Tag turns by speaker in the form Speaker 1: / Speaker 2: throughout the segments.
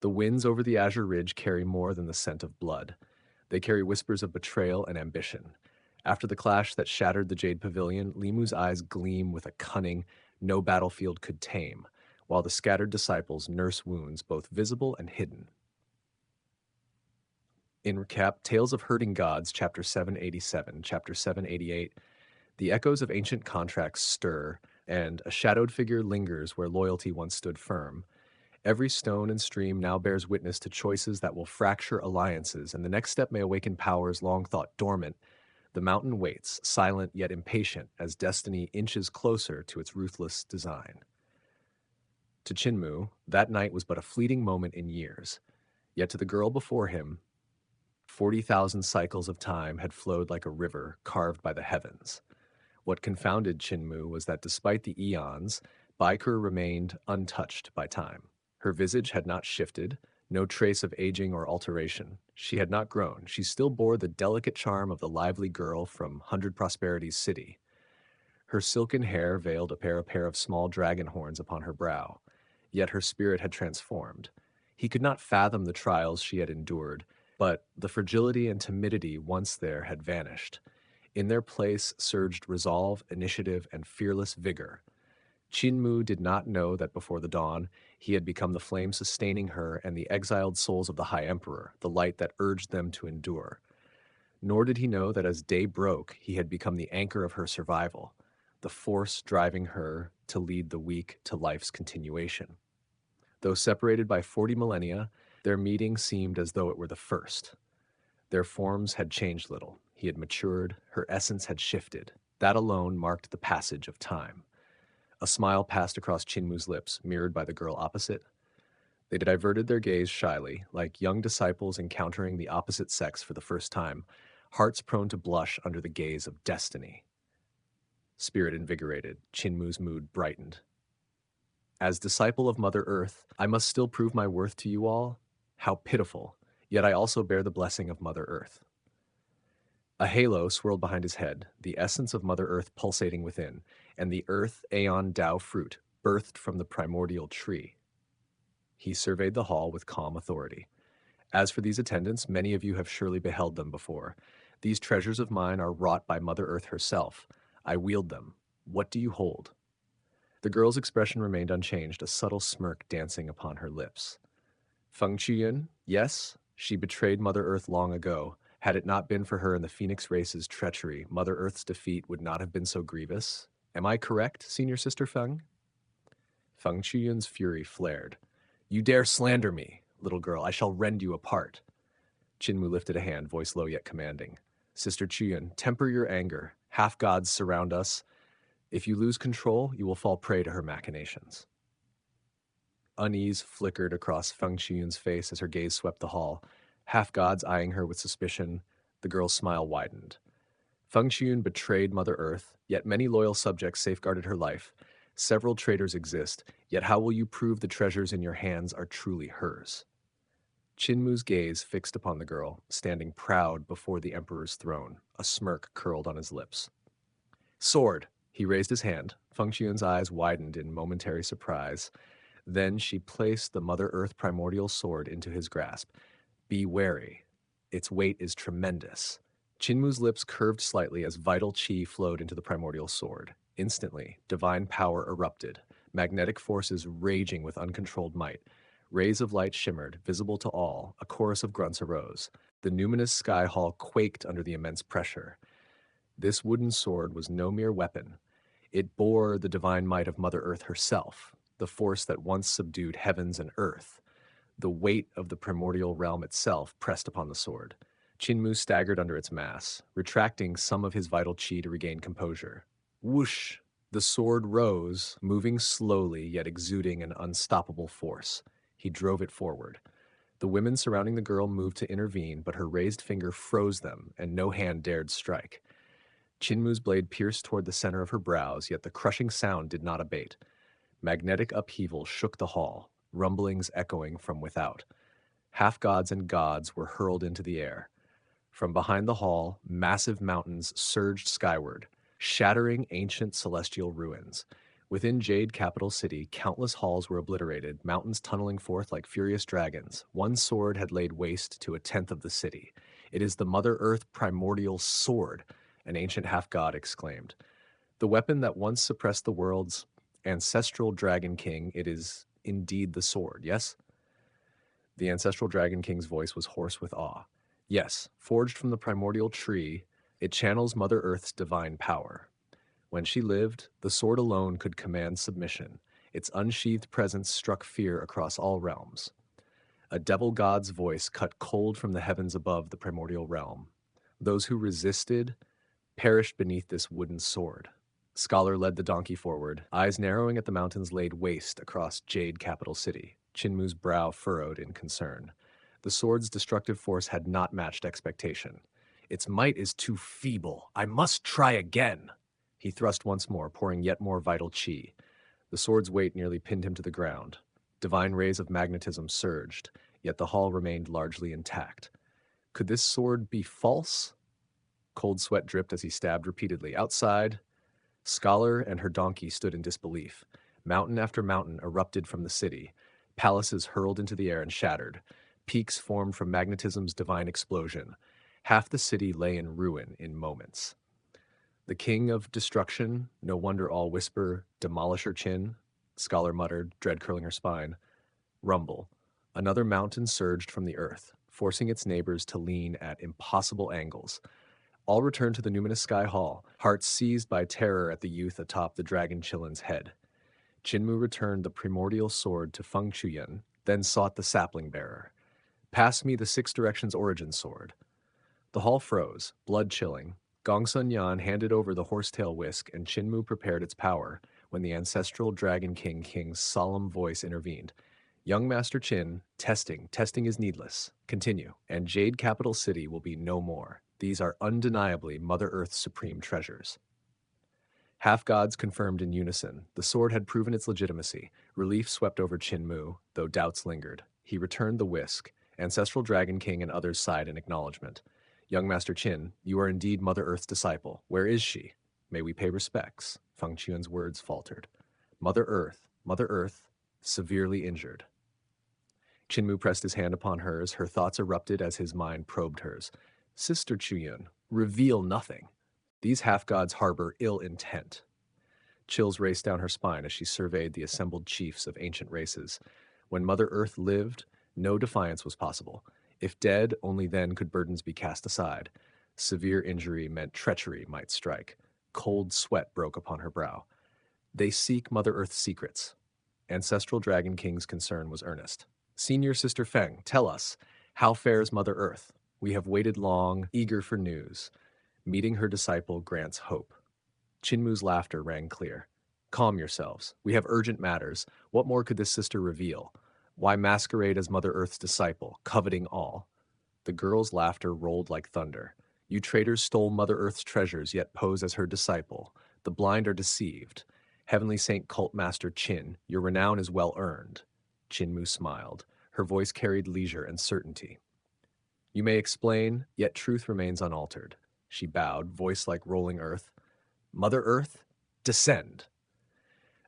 Speaker 1: The winds over the Azure Ridge carry more than the scent of blood. They carry whispers of betrayal and ambition. After the clash that shattered the Jade Pavilion, Limu's eyes gleam with a cunning no battlefield could tame, while the scattered disciples nurse wounds both visible and hidden. In recap, Tales of Hurting Gods, Chapter 787, Chapter 788, the echoes of ancient contracts stir, and a shadowed figure lingers where loyalty once stood firm. Every stone and stream now bears witness to choices that will fracture alliances, and the next step may awaken powers long thought dormant. The mountain waits, silent yet impatient, as destiny inches closer to its ruthless design. To Chinmu, that night was but a fleeting moment in years. Yet to the girl before him, 40,000 cycles of time had flowed like a river carved by the heavens. What confounded Chinmu was that despite the eons, Baikur remained untouched by time. Her visage had not shifted, no trace of aging or alteration. She had not grown. She still bore the delicate charm of the lively girl from Hundred Prosperities City. Her silken hair veiled a pair of small dragon horns upon her brow. Yet her spirit had transformed. He could not fathom the trials she had endured, but the fragility and timidity once there had vanished. In their place surged resolve, initiative, and fearless vigor. Chinmu did not know that before the dawn, he had become the flame sustaining her and the exiled souls of the High Emperor, the light that urged them to endure. Nor did he know that as day broke, he had become the anchor of her survival, the force driving her to lead the weak to life's continuation. Though separated by 40 millennia, their meeting seemed as though it were the first. Their forms had changed little. He had matured, her essence had shifted. That alone marked the passage of time. A smile passed across Chinmu's lips, mirrored by the girl opposite. They diverted their gaze shyly, like young disciples encountering the opposite sex for the first time, hearts prone to blush under the gaze of destiny. Spirit invigorated, Chinmu's mood brightened. As disciple of Mother Earth, I must still prove my worth to you all. How pitiful, yet I also bear the blessing of Mother Earth. A halo swirled behind his head, the essence of Mother Earth pulsating within, and the Earth Aeon Tao fruit birthed from the primordial tree. He surveyed the hall with calm authority. As for these attendants, many of you have surely beheld them before. These treasures of mine are wrought by Mother Earth herself. I wield them. What do you hold? The girl's expression remained unchanged, a subtle smirk dancing upon her lips. Feng Chuyun, yes, she betrayed Mother Earth long ago. Had it not been for her and the Phoenix race's treachery, Mother Earth's defeat would not have been so grievous. Am I correct, Senior Sister Feng? Feng Chuyun's fury flared. You dare slander me, little girl. I shall rend you apart. Chinmu lifted a hand, voice low yet commanding. Sister Chuyun, temper your anger. Half-gods surround us. If you lose control, you will fall prey to her machinations. Unease flickered across Feng Chuyun's face as her gaze swept the hall. Half-gods eyeing her with suspicion, the girl's smile widened. Feng Chuyun betrayed Mother Earth, yet many loyal subjects safeguarded her life. Several traitors exist, yet how will you prove the treasures in your hands are truly hers? Chinmu's gaze fixed upon the girl, standing proud before the Emperor's throne, a smirk curled on his lips. Sword! He raised his hand. Feng Chuyun's eyes widened in momentary surprise. Then she placed the Mother Earth primordial sword into his grasp. Be wary. Its weight is tremendous. Chinmu's lips curved slightly as vital chi flowed into the primordial sword. Instantly, divine power erupted, magnetic forces raging with uncontrolled might. Rays of light shimmered, visible to all. A chorus of grunts arose. The numinous sky hall quaked under the immense pressure. This wooden sword was no mere weapon. It bore the divine might of Mother Earth herself, the force that once subdued heavens and earth. The weight of the primordial realm itself pressed upon the sword. Chinmu staggered under its mass, retracting some of his vital chi to regain composure. Whoosh! The sword rose, moving slowly yet exuding an unstoppable force. He drove it forward. The women surrounding the girl moved to intervene, but her raised finger froze them, and no hand dared strike. Chinmu's blade pierced toward the center of her brows, yet the crushing sound did not abate. Magnetic upheaval shook the hall, rumblings echoing from without. Half-gods and gods were hurled into the air. From behind the hall, massive mountains surged skyward, shattering ancient celestial ruins. Within Jade Capital City, countless halls were obliterated, mountains tunneling forth like furious dragons. One sword had laid waste to a tenth of the city. It is the Mother Earth primordial sword, an ancient half-god exclaimed. The weapon that once suppressed the world's ancestral dragon king, it is indeed the sword, yes? The ancestral dragon king's voice was hoarse with awe. Yes, forged from the primordial tree, it channels Mother Earth's divine power. When she lived, the sword alone could command submission. Its unsheathed presence struck fear across all realms. A devil god's voice cut cold from the heavens above the primordial realm. Those who resisted perished beneath this wooden sword. Scholar led the donkey forward, eyes narrowing at the mountains laid waste across Jade Capital City. Chinmu's brow furrowed in concern. The sword's destructive force had not matched expectation. Its might is too feeble. I must try again. He thrust once more, pouring yet more vital chi. The sword's weight nearly pinned him to the ground. Divine rays of magnetism surged, yet the hall remained largely intact. Could this sword be false? Cold sweat dripped as he stabbed repeatedly. Outside, Scholar and her donkey stood in disbelief. Mountain after mountain erupted from the city. Palaces hurled into the air and shattered. Peaks formed from magnetism's divine explosion. Half the city lay in ruin in moments. The king of destruction, no wonder all whisper, demolish her chin, Scholar muttered, dread curling her spine. Rumble. Another mountain surged from the earth, forcing its neighbors to lean at impossible angles. All returned to the numinous sky hall, hearts seized by terror at the youth atop the dragon Chillin's head. Chinmu returned the primordial sword to Feng Chuyen, then sought the sapling bearer. Pass me the Six Directions origin sword. The hall froze, blood chilling. Gongsun Yan handed over the horsetail whisk, and Chinmu prepared its power when the ancestral Dragon King's solemn voice intervened. Young Master Qin, testing is needless. Continue, and Jade Capital City will be no more. These are undeniably Mother Earth's supreme treasures. Half-gods confirmed in unison. The sword had proven its legitimacy. Relief swept over Chinmu, though doubts lingered. He returned the whisk. Ancestral Dragon King and others sighed in acknowledgement. Young Master Qin, you are indeed Mother Earth's disciple. Where is she? May we pay respects? Feng Chuan's words faltered. Mother Earth, severely injured. Chinmu pressed his hand upon hers. Her thoughts erupted as his mind probed hers. Sister Chuyun, reveal nothing. These half-gods harbor ill intent. Chills raced down her spine as she surveyed the assembled chiefs of ancient races. When Mother Earth lived, no defiance was possible. If dead, only then could burdens be cast aside. Severe injury meant treachery might strike. Cold sweat broke upon her brow. They seek Mother Earth's secrets. Ancestral Dragon King's concern was earnest. Senior Sister Feng, tell us, how fares Mother Earth? We have waited long, eager for news. Meeting her disciple grants hope. Chinmu's laughter rang clear. Calm yourselves. We have urgent matters. What more could this sister reveal? Why masquerade as Mother Earth's disciple, coveting all? The girl's laughter rolled like thunder. You traitors stole Mother Earth's treasures, yet pose as her disciple. The blind are deceived. Heavenly Saint Cult Master Qin, your renown is well earned. Chinmu smiled. Her voice carried leisure and certainty. You may explain, yet truth remains unaltered. She bowed, voice like rolling earth. Mother Earth, descend.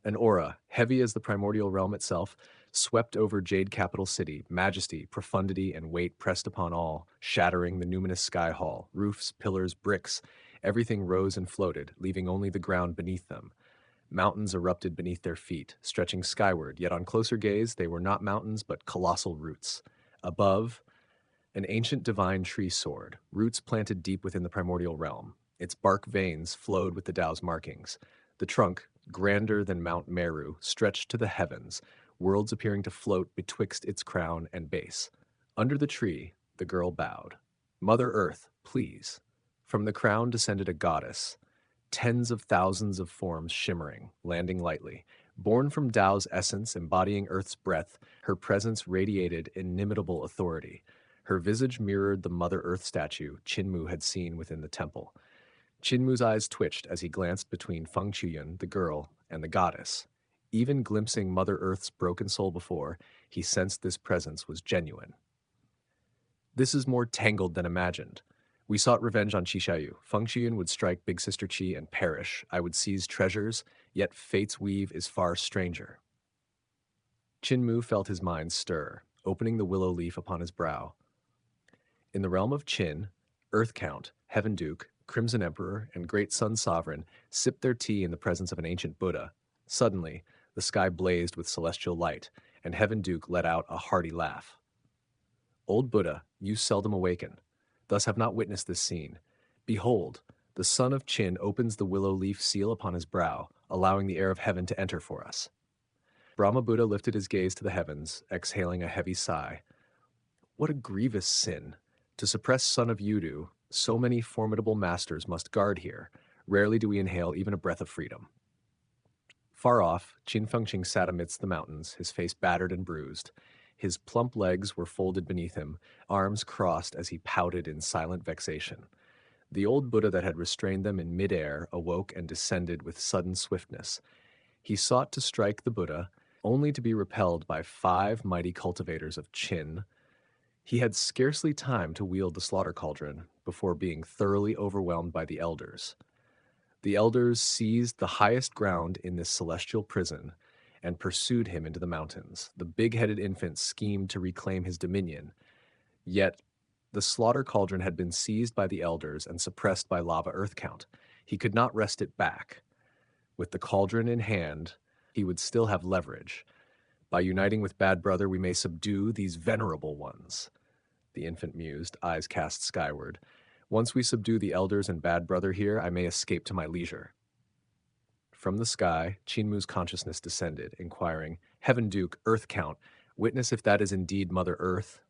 Speaker 1: An aura, heavy as the primordial realm itself, swept over Jade Capital City. Majesty, profundity, and weight pressed upon all, shattering the numinous sky hall. Roofs, pillars, bricks, everything rose and floated, leaving only the ground beneath them. Mountains erupted beneath their feet, stretching skyward, yet on closer gaze they were not mountains but colossal roots. Above, an ancient divine tree soared, roots planted deep within the primordial realm. Its bark veins flowed with the Tao's markings. The trunk, grander than Mount Meru, stretched to the heavens, worlds appearing to float betwixt its crown and base. Under the tree, the girl bowed. Mother Earth, please. From the crown descended a goddess, tens of thousands of forms shimmering, landing lightly. Born from Tao's essence, embodying Earth's breath, her presence radiated inimitable authority. Her visage mirrored the Mother Earth statue Chinmu had seen within the temple. Chinmu's eyes twitched as he glanced between Feng Chuyen, the girl, and the goddess. Even glimpsing Mother Earth's broken soul before, he sensed this presence was genuine. This is more tangled than imagined. We sought revenge on Chishayu. Feng Xian would strike Big Sister Qi and perish. I would seize treasures, yet fate's weave is far stranger. Qin felt his mind stir, opening the willow leaf upon his brow. In the realm of Qin, Earth Count, Heaven Duke, Crimson Emperor, and Great Sun Sovereign sipped their tea in the presence of an ancient Buddha. Suddenly, the sky blazed with celestial light, and Heaven Duke let out a hearty laugh. Old Buddha, you seldom awaken, thus have not witnessed this scene. Behold, the son of Qin opens the willow leaf seal upon his brow, allowing the air of heaven to enter for us. Brahma Buddha lifted his gaze to the heavens, exhaling a heavy sigh. What a grievous sin! To suppress son of Yudu, so many formidable masters must guard here. Rarely do we inhale even a breath of freedom. Far off, Qin Fengqing sat amidst the mountains, his face battered and bruised. His plump legs were folded beneath him, arms crossed as he pouted in silent vexation. The old Buddha that had restrained them in mid-air awoke and descended with sudden swiftness. He sought to strike the Buddha, only to be repelled by 5 mighty cultivators of Qin. He had scarcely time to wield the slaughter cauldron before being thoroughly overwhelmed by the elders. The elders seized the highest ground in this celestial prison and pursued him into the mountains. The big-headed infant schemed to reclaim his dominion, yet the slaughter cauldron had been seized by the elders and suppressed by Lava Earth Count. He could not wrest it back. With the cauldron in hand, he would still have leverage. By uniting with Bad Brother, we may subdue these venerable ones. The infant mused, eyes cast skyward. Once we subdue the elders and Bad Brother here, I may escape to my leisure. From the sky, Qinmu's consciousness descended, inquiring, Heaven Duke, Earth Count, witness if that is indeed Mother Earth.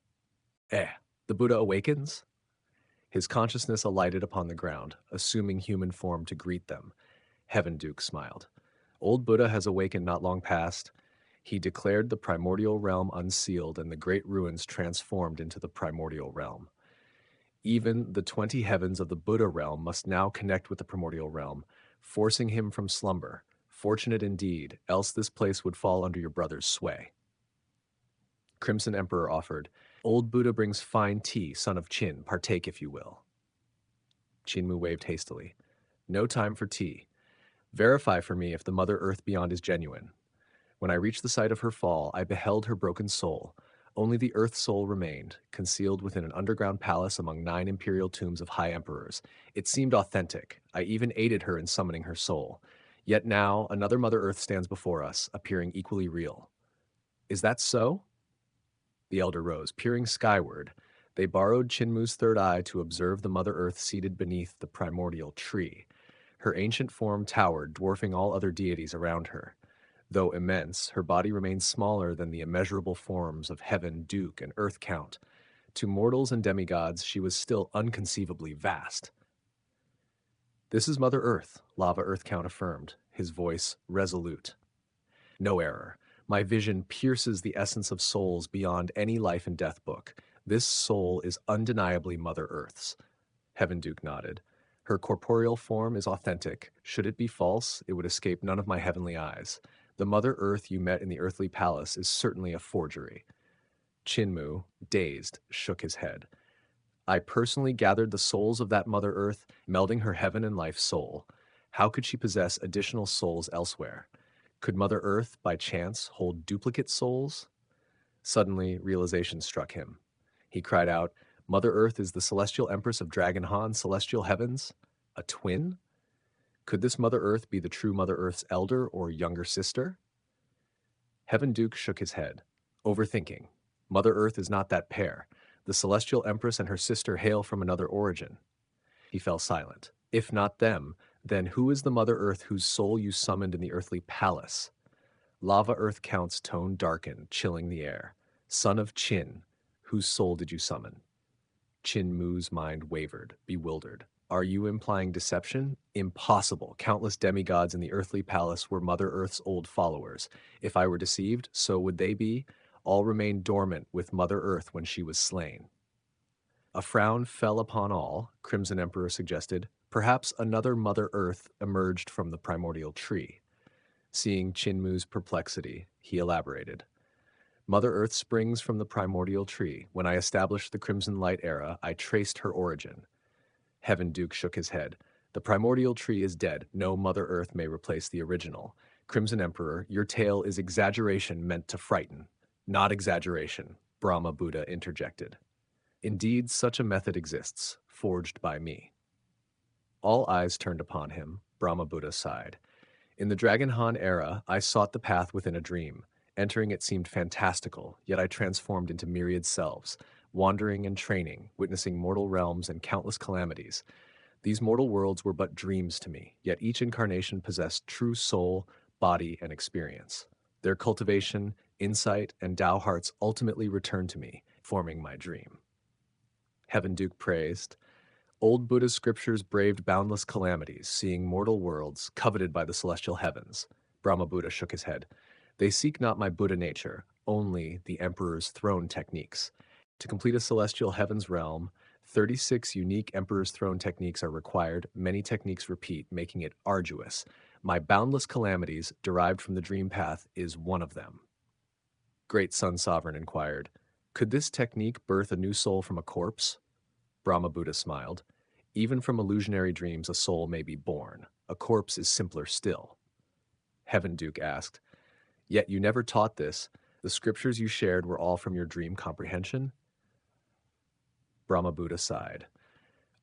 Speaker 1: The Buddha awakens? His consciousness alighted upon the ground, assuming human form to greet them. Heaven Duke smiled. Old Buddha has awakened not long past. He declared the primordial realm unsealed and the great ruins transformed into the primordial realm. Even the 20 heavens of the Buddha realm must now connect with the primordial realm, forcing him from slumber. Fortunate indeed, else this place would fall under your brother's sway. Crimson Emperor offered, Old Buddha brings fine tea, son of Qin, partake if you will. Qinmu waved hastily. No time for tea. Verify for me if the Mother Earth beyond is genuine. When I reached the site of her fall, I beheld her broken soul. Only the Earth soul remained, concealed within an underground palace among 9 imperial tombs of high emperors. It seemed authentic. I even aided her in summoning her soul. Yet now, another Mother Earth stands before us, appearing equally real. Is that so? The elder rose, peering skyward. They borrowed Qinmu's third eye to observe the Mother Earth seated beneath the primordial tree. Her ancient form towered, dwarfing all other deities around her. Though immense, her body remained smaller than the immeasurable forms of Heaven Duke and Earth Count. To mortals and demigods, she was still unconceivably vast. This is Mother Earth, Lava Earth Count affirmed, his voice resolute. No error. My vision pierces the essence of souls beyond any life and death book. This soul is undeniably Mother Earth's. Heaven Duke nodded. Her corporeal form is authentic. Should it be false, it would escape none of my heavenly eyes. The Mother Earth you met in the earthly palace is certainly a forgery. Qinmu, dazed, shook his head. I personally gathered the souls of that Mother Earth, melding her heaven and life soul. How could she possess additional souls elsewhere? Could Mother Earth, by chance, hold duplicate souls? Suddenly, realization struck him. He cried out, Mother Earth is the celestial empress of Dragon Han, celestial heavens? A twin? Could this Mother Earth be the true Mother Earth's elder or younger sister? Heaven Duke shook his head. Overthinking. Mother Earth is not that pair. The celestial empress and her sister hail from another origin. He fell silent. If not them, then who is the Mother Earth whose soul you summoned in the earthly palace? Lava Earth Count's tone darkened, chilling the air. Son of Qin, whose soul did you summon? Qinmu's mind wavered, bewildered. Are you implying deception? Impossible. Countless demigods in the earthly palace were Mother Earth's old followers. If I were deceived, so would they be. All remained dormant with Mother Earth when she was slain. A frown fell upon all, Crimson Emperor suggested. Perhaps another Mother Earth emerged from the primordial tree. Seeing Qinmu's perplexity, he elaborated. Mother Earth springs from the primordial tree. When I established the Crimson Light era, I traced her origin. Heaven Duke shook his head. The primordial tree is dead. No Mother Earth may replace the original. Crimson Emperor, your tale is exaggeration meant to frighten. Not exaggeration, Brahma Buddha interjected. Indeed, such a method exists, forged by me. All eyes turned upon him. Brahma Buddha sighed. In the Dragon Han era, I sought the path within a dream. Entering it seemed fantastical, yet I transformed into myriad selves, wandering and training, witnessing mortal realms and countless calamities. These mortal worlds were but dreams to me, yet each incarnation possessed true soul, body, and experience. Their cultivation, insight, and Tao hearts ultimately returned to me, forming my dream. Heaven Duke praised. Old Buddha's scriptures braved boundless calamities, seeing mortal worlds coveted by the celestial heavens. Brahma Buddha shook his head. They seek not my Buddha nature, only the Emperor's throne techniques. To complete a celestial heavens realm, 36 unique Emperor's throne techniques are required. Many techniques repeat, making it arduous. My boundless calamities, derived from the dream path, is one of them. Great Sun Sovereign inquired, could this technique birth a new soul from a corpse? Brahma Buddha smiled. Even from illusionary dreams, a soul may be born. A corpse is simpler still. Heaven Duke asked, yet you never taught this. The scriptures you shared were all from your dream comprehension? Brahma Buddha sighed.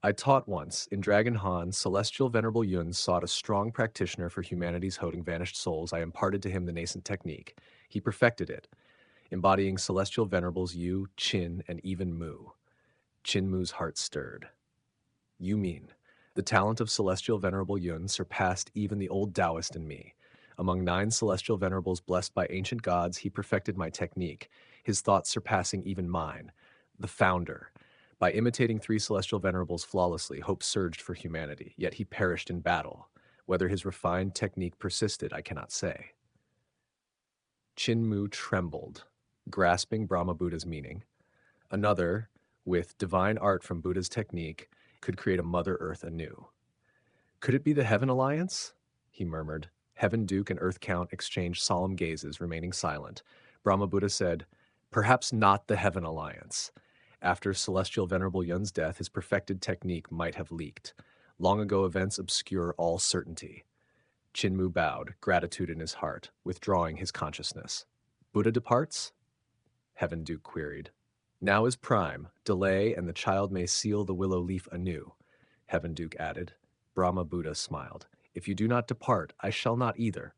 Speaker 1: I taught once, in Dragon Han, Celestial Venerable Yun sought a strong practitioner for humanity's holding vanished souls. I imparted to him the nascent technique. He perfected it, embodying Celestial Venerables Yu, Qin, and even Mu. Qin Mu's heart stirred. You mean, the talent of Celestial Venerable Yun surpassed even the old Taoist in me. Among 9 Celestial Venerables blessed by ancient gods, he perfected my technique, his thoughts surpassing even mine. The founder. By imitating 3 Celestial Venerables flawlessly, hope surged for humanity, yet he perished in battle. Whether his refined technique persisted, I cannot say. Qin Mu trembled, grasping Brahma Buddha's meaning. Another, with divine art from Buddha's technique, could create a Mother Earth anew. Could it be the Heaven Alliance? He murmured. Heaven Duke and Earth Count exchanged solemn gazes, remaining silent. Brahma Buddha said, perhaps not the Heaven Alliance. After Celestial Venerable Yun's death, his perfected technique might have leaked. Long ago events obscure all certainty. Qin Mu bowed, gratitude in his heart, withdrawing his consciousness. Buddha departs? Heaven Duke queried. Now is prime. Delay, and the child may seal the willow leaf anew. Heaven Duke added. Brahma Buddha smiled. If you do not depart, I shall not either.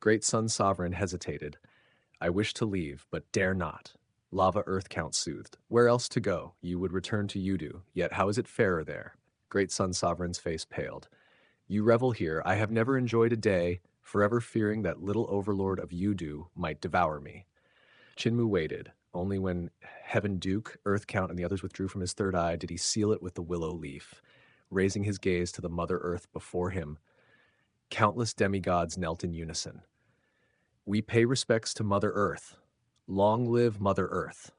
Speaker 1: Great Sun Sovereign hesitated. I wish to leave, but dare not. Lava Earth Count soothed. Where else to go? You would return to Yudu, yet how is it fairer there? Great Sun Sovereign's face paled. You revel here. I have never enjoyed a day, forever fearing that little overlord of Yudu might devour me. Qin waited. Only when Heaven Duke, Earth Count, and the others withdrew from his third eye did he seal it with the willow leaf. Raising his gaze to the Mother Earth before him, countless demigods knelt in unison. We pay respects to Mother Earth. Long live Mother Earth.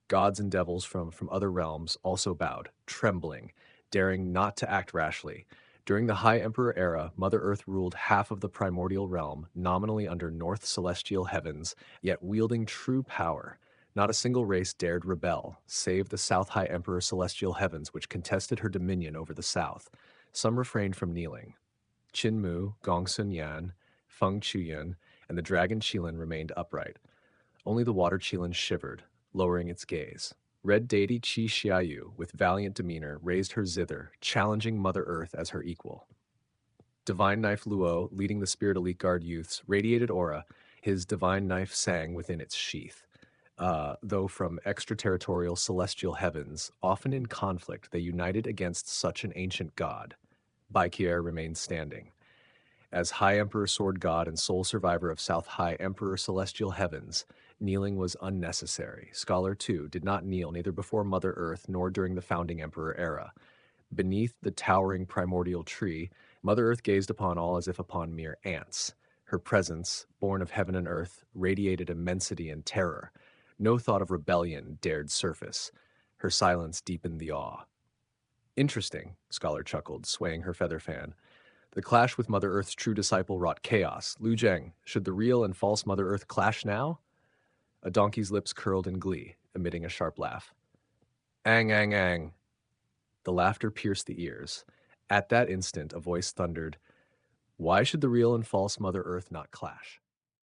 Speaker 1: Gods and devils from other realms also bowed, trembling, daring not to act rashly. During the High Emperor era, Mother Earth ruled half of the primordial realm, nominally under North Celestial Heavens, yet wielding true power. Not a single race dared rebel, save the South High Emperor Celestial Heavens, which contested her dominion over the South. Some refrained from kneeling. Qin Mu, Gong Sun Yan, Feng Chuyun, and the Dragon Qilin remained upright. Only the Water Qilin shivered, lowering its gaze. Red deity Qi Xiaoyu, with valiant demeanor, raised her zither, challenging Mother Earth as her equal. Divine Knife Luo, leading the Spirit Elite Guard youths, radiated aura. His divine knife sang within its sheath. Though from extraterritorial celestial heavens, often in conflict, they united against such an ancient god. Baikier remained standing. As High Emperor Sword God and sole survivor of South High Emperor Celestial Heavens, kneeling was unnecessary. Scholar, too, did not kneel neither before Mother Earth nor during the founding Emperor era. Beneath the towering primordial tree, Mother Earth gazed upon all as if upon mere ants. Her presence, born of heaven and earth, radiated immensity and terror. No thought of rebellion dared surface. Her silence deepened the awe. Interesting, Scholar chuckled, swaying her feather fan. The clash with Mother Earth's true disciple wrought chaos. Lu Zheng, should the real and false Mother Earth clash now? A donkey's lips curled in glee, emitting a sharp laugh. Ang, ang, ang. The laughter pierced the ears. At that instant, a voice thundered, "Why should the real and false Mother Earth not clash?"